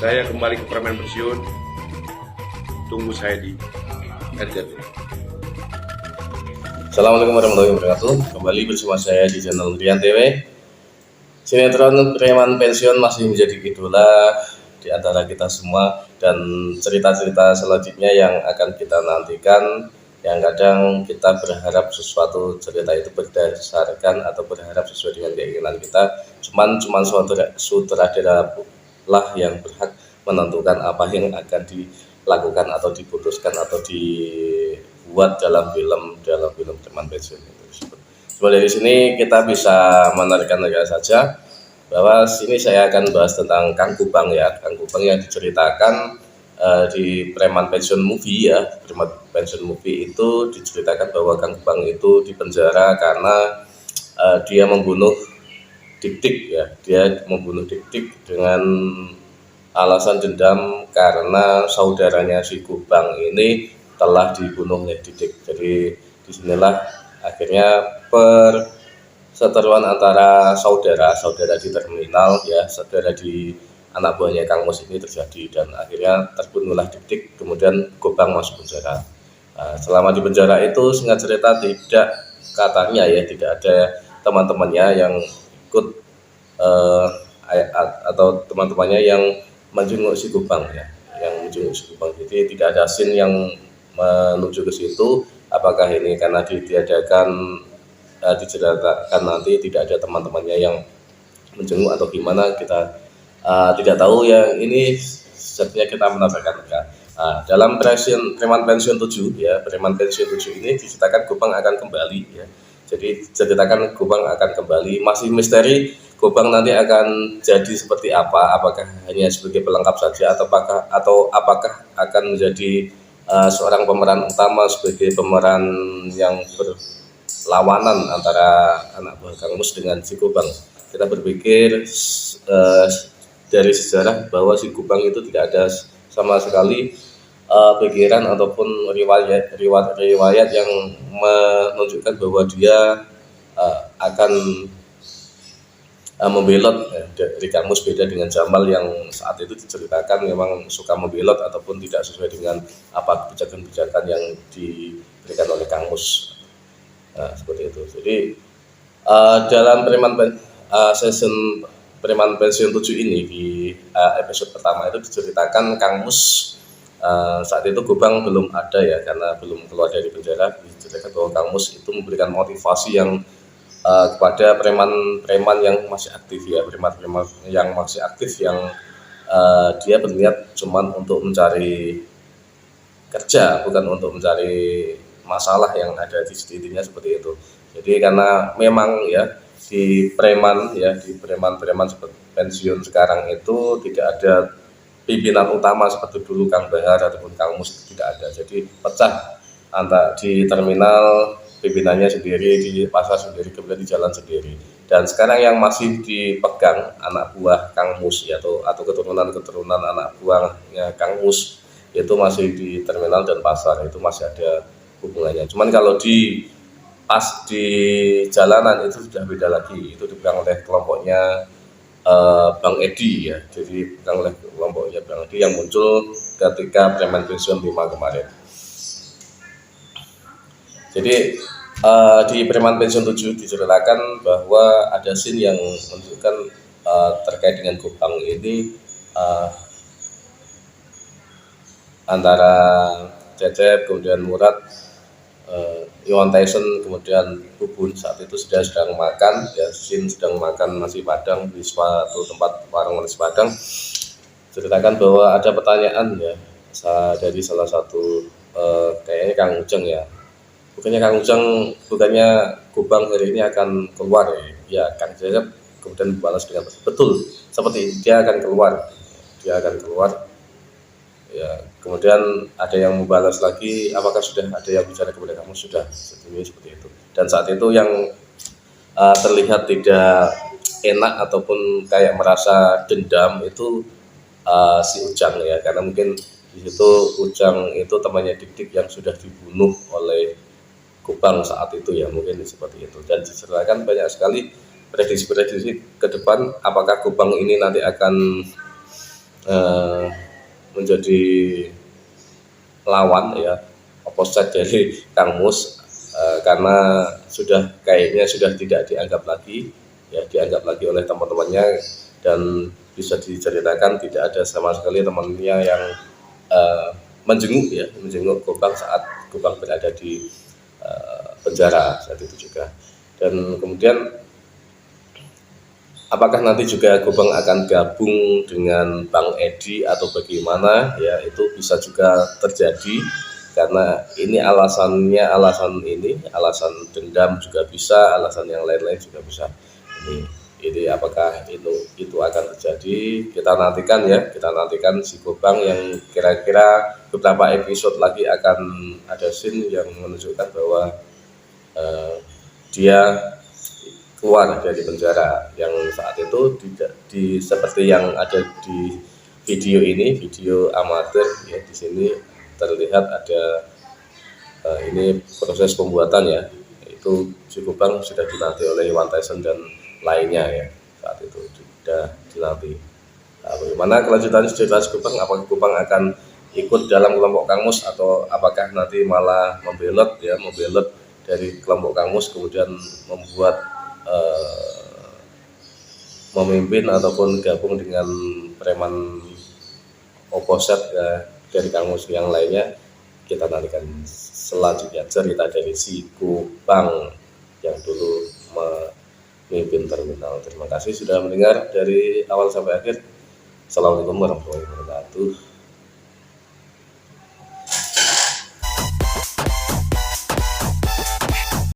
Saya kembali ke Preman Pensiun. Tunggu saya di RTP. Assalamualaikum warahmatullahi wabarakatuh. Kembali bersama saya di channel Rian TV. Sinetron Preman Pensiun masih menjadi idola di antara kita semua, dan cerita-cerita selanjutnya yang akan kita nantikan, yang kadang kita berharap sesuatu cerita itu berdasarkan atau berharap sesuai dengan keinginan kita, cuman sutradara lah yang berhak menentukan apa yang akan dilakukan atau diputuskan atau dibuat dalam film Preman Pensiun itu. Cuma dari sini kita bisa menerka-nerka saja bahwa sini saya akan bahas tentang Kang Kubang ya. Kang Kubang yang diceritakan di Preman Pensiun movie ya. Preman Pensiun movie itu diceritakan bahwa Kang Kubang itu dipenjara karena dia membunuh Dik-Dik ya. Dia membunuh Dik-Dik dengan alasan dendam karena saudaranya si Kubang ini telah dibunuh oleh Dik-Dik. Jadi disinilah akhirnya perseteruan antara saudara di terminal ya, saudara di anak buahnya Kang Mus ini terjadi, dan akhirnya terbunuhlah Dik-Dik, kemudian Kubang masuk penjara. Selama di penjara itu singkat cerita katanya tidak ada teman-temannya yang ikut atau teman-temannya yang menjenguk si Kubang ya, jadi tidak ada scene yang menuju ke situ. Apakah ini karena ditiadakan diceritakan nanti tidak ada teman-temannya yang menjenguk atau gimana, kita tidak tahu ya. Ini sebenarnya kita menambahkan dalam Preman Pensiun 7 ya, Preman Pensiun 7 ini diceritakan Kubang akan kembali ya. Jadi ceritakan Kubang akan kembali, masih misteri Kubang nanti akan jadi seperti apa, apakah hanya sebagai pelengkap saja atau apakah akan menjadi seorang pemeran utama sebagai pemeran yang berlawanan antara anak buah Kang Mus dengan si Kubang. Kita berpikir dari sejarah bahwa si Kubang itu tidak ada sama sekali pikiran ataupun riwayat yang menunjukkan bahwa dia akan membelot dari Kang Mus, beda dengan Jamal yang saat itu diceritakan memang suka membelot ataupun tidak sesuai dengan apa kebijakan-kebijakan yang diberikan oleh Kang Mus. Seperti itu. Jadi dalam season Preman Pensiun 7 ini di episode pertama itu diceritakan Kang Mus saat itu Kubang belum ada ya, karena belum keluar dari penjara. Diceritakan bahwa Kang Mus itu memberikan motivasi yang kepada preman-preman yang masih aktif ya, preman-preman yang masih aktif yang dia berniat cuman untuk mencari kerja, bukan untuk mencari masalah yang ada di dirinya, seperti itu. Jadi karena memang ya di preman-preman seperti pensiun sekarang itu tidak ada pimpinan utama seperti dulu Kang Bahar ataupun Kang Mus, tidak ada. Jadi pecah antara di terminal pimpinannya sendiri, di pasar sendiri, kemudian di jalan sendiri. Dan sekarang yang masih dipegang anak buah Kang Mus ya, atau keturunan anak buahnya Kang Mus itu masih di terminal dan pasar, itu masih ada hubungannya. Cuman kalau di jalanan itu sudah beda lagi, itu dipegang oleh kelompoknya Bang Edi ya. Jadi dipegang oleh kelompoknya Bang Edi yang muncul ketika Preman Pensiun 5 kemarin. Jadi di Preman Pensiun 7 diceritakan bahwa ada scene yang menunjukkan terkait dengan Kubang ini, antara Cecep, kemudian Murad, Iwan Tyson, kemudian Bubun saat itu sedang makan ya, scene sedang makan nasi Padang di suatu tempat warung nasi Padang. Ceritakan bahwa ada pertanyaan ya dari salah satu kayaknya Kang Ujang ya, bukannya Kubang hari ini akan keluar ya. Kang Cecep kemudian balas dengan betul, seperti dia akan keluar ya. Kemudian ada yang membalas lagi, apakah sudah ada yang bicara kepada kamu? Sudah, seperti itu. Dan saat itu yang terlihat tidak enak ataupun kayak merasa dendam itu si Ujang ya, karena mungkin di situ Ujang itu temannya Dik-Dik yang sudah dibunuh oleh Kubang saat itu ya, mungkin seperti itu. Dan diceritakan banyak sekali prediksi ke depan, apakah Kubang ini nanti akan eh, menjadi lawan ya, opposite dari Kang Mus, karena kayaknya sudah tidak dianggap lagi oleh teman-temannya, dan bisa diceritakan tidak ada sama sekali temannya yang menjenguk Gobang saat Gobang berada di penjara saat itu juga. Dan kemudian apakah nanti juga Gobang akan gabung dengan Bang Edi atau bagaimana ya, itu bisa juga terjadi, karena ini alasan dendam juga bisa, alasan yang lain-lain juga bisa. Ini apakah itu akan terjadi, kita nantikan si Gobang yang kira-kira beberapa episode lagi akan ada scene yang menunjukkan bahwa dia keluar dari penjara, yang saat itu tidak seperti yang ada di video amatir ya. Di sini terlihat ada ini proses pembuatan ya, itu si Gobang sudah dinanti oleh Iwan Tyson dan lainnya ya, saat itu sudah dinanti. Nah, bagaimana kelanjutan cerita Gobang? Apakah Gobang akan ikut dalam kelompok Kang Mus, atau apakah nanti malah membelot dari kelompok Kang Mus, kemudian membuat memimpin ataupun gabung dengan preman opposite dari Kang Mus yang lainnya. Kita nantikan selanjutnya cerita dari si Gobang yang dulu memimpin terminal. Terima kasih sudah mendengar dari awal sampai akhir. Assalamualaikum warahmatullahi wabarakatuh.